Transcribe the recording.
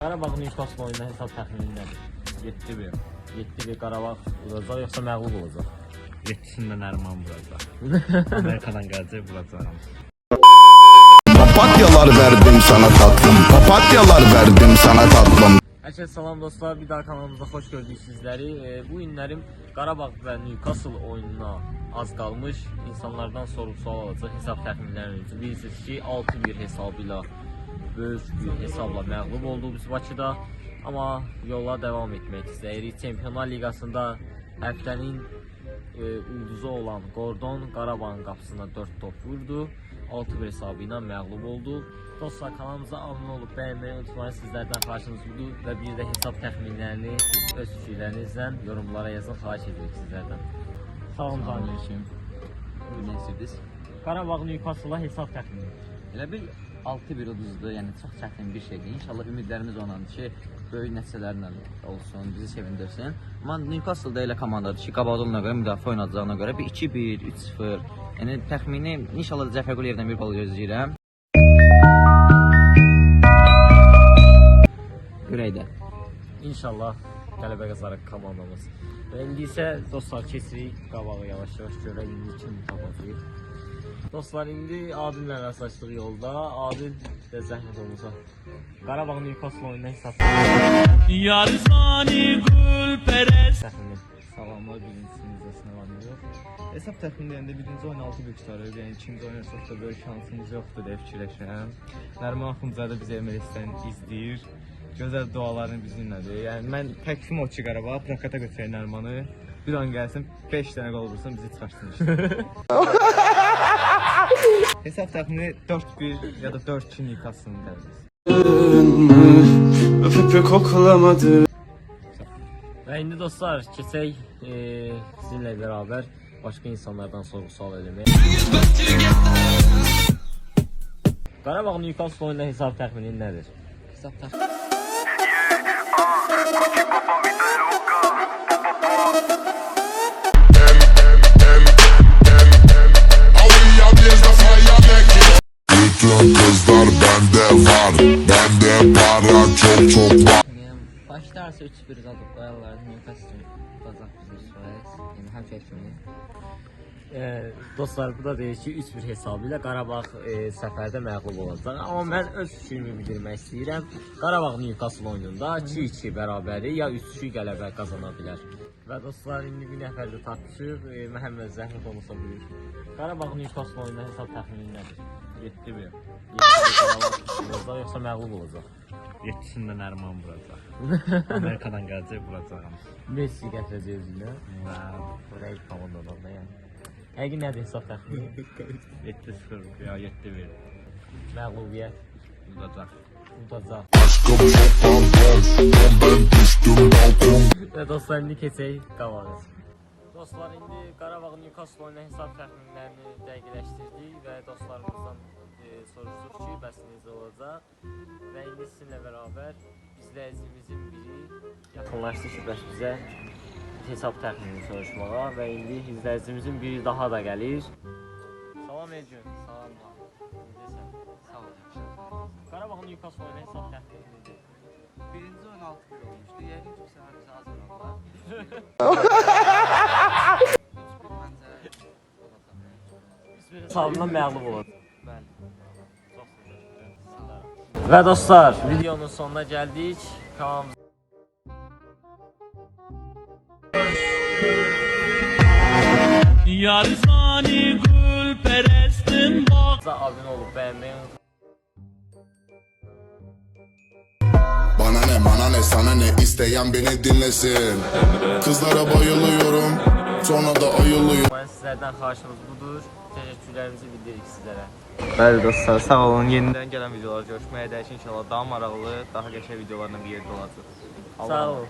Qarabağ Newcastle oyunda hesab təxmini nədir? 7-1. 7-1 Qarabağ vuracaq yoxsa məğlub olacaq? 7'sinde Nerman vuracaq. Amerikadan gələcək vuracağım. Papatyalar verdim sana tatlım. Papatyalar verdim sana tatlım. Herkese salam dostlar, bir daha kanalımıza hoş gördük sizleri. Bu günlerim Qarabağ və Newcastle oyununa az qalmış. İnsanlardan soru-sual alacaq hesab təxminlərinizi. Bilirsiniz ki 6-1 hesabıyla böyük bir hesabla məğlub oldu biz Bakıda. Amma yola devam etmək istəyirik. Çempionlar Liqasında həftənin ulduzu olan Gordon Qarabağın qapısına 4 top vurdu. 6-1 hesabı ilə məğlub oldu. Dostlar, kanalımıza abunə olub bəyənməyi unutmayın. Sizlərdən xahişimiz budur və bir də hesab təxminlərini siz öz fikirlərinizlə yorumlara yazın, xahiş edirik sizlərdən. Salam canım. Ne istədiniz? Qarabağ Newcastle-a hesab təxmini. Elə bil 6-1 uduzdu, yəni çox çətin bir şeydir. İnşallah ümidlərimiz onandır ki, böyük nəticələrlə olsun, bizi sevindirsin. Amma Newcastle da elə komandadır ki, qabaqdoluna görə, müdafiə oynayacağına görə bir 2-1, 3-0. Yəni təxmini inşallah Cəfər Quliyevdən bir bal gözləyirəm. Ürəkdə. İnşallah qələbə qazanarıq komandamız. Və indi isə dostlar keçirik qabağa yavaş-yavaş görək indi kim tapacaq. Dostlar, indi Adillə rastlaşdıq yolda. Adil də zəhmət olmasa Qarabağ Newcastle oyununa hesab Yarzani gülperest. təxmini. Salamlar, birincisiniz nə var nə yox. Hesab təxminlərində birinci oyun 6-1 tutarıq, yəni ikinci oyun çox da böyük şansımız yoxdur deyə fikirləşirəm. Nərman Axundzadə bizi MLS-dən izləyir, gözəl dualarını bizimlədir. Yəni mən təklifim o ki, Qarabağ prokata götürək Nərmanı, bir an gəlsin 5 dənə qol vursun, bizi çıxarsın işte. Hesab təxmini 4-1 ya da 4-2 Newcastle-ın gəliriz. Öpüp koklamadı. Və indi dostlar keçək sizinlə bərabər başqa insanlardan sorğu-sual eləməyə. Qarabağ Newcastle oyununda hesab təxmini nədir? Hesab təxmini. Bütün kızlar bende var. Bende para çok var. Başlarsa 3-1 qalıb qoyarlar, Newcastle tutacaq bizi Suarez. Yəni həmişə kimi. Dostlar, bu da deyir ki 3-1 hesabı ilə Qarabağ səfərdə məğlub olacaq. Amma mən öz fikrimi bildirmək istəyirəm. Qarabağ Newcastle oyununda 2-2 bərabəri ya 3-2 qələbə qazana bilər. Və dostlar, indi bir nəfər də tapışıq. Məhəmməd zəhmət olmasa buyur. Qarabağ Newcastle oyununda hesab təxmini nədir? 7-1. 7-1 olacaq yoxsa məğlub olacaq? 7'sinde Nerman vuracaq. Amerikadan gələcək vuracağım. Messi gətirəcək özünə. Buraya komandadan da yəni. Həqiqi nədir hesab təxmini? 7-0 ya 7-1 Məğlubiyyət vuracaq. udacaq. Aşkım çok pardon. Ben düştüm balkon. Və dostlar, indi keçək qabağa. Dostlar, indi Qarabağ Newcastle oyuna hesab təxminlərini dəqiqləşdirdik və dostlarımızdan soruşduq ki, bəs necə olacaq. Və indi sizinlə bərabər izləyicimizin biri yaxınlaşdı ki, bəs bizə hesab təxminini soruşmağa və indi izləyicimizin biri daha da gəlir. Salam Elgün. Salam. Necəsən? Sağ olun. Qarabağ Newcastle oyuna hesab təxmini necə? Birinci oyun 6-1 olmuşdu. Yəqin ki, bu səfər bizi az vurarlar. 3-1 məncə olacaq. Hesabından məğlub olacaq. Bəli. Və dostlar, videonun sonuna gəldik. Kanalımıza Yarzani gülperestim bak. abunə olub bəyənməyi unutmayın. Bana ne sana ne isteyen beni dinlesin. Kızlara bayılıyorum. Sonra da ayılıyorum. Sizlərdən xahişimiz budur. Təşəkkürlərimizi bildiririk sizlərə. Bəli dostlar, sağ olun. Yenidən gələn videolar görüşməyə dəyək inşallah daha maraqlı, daha qəşəng videolarla bir yerdə olacaq. Sağ olun.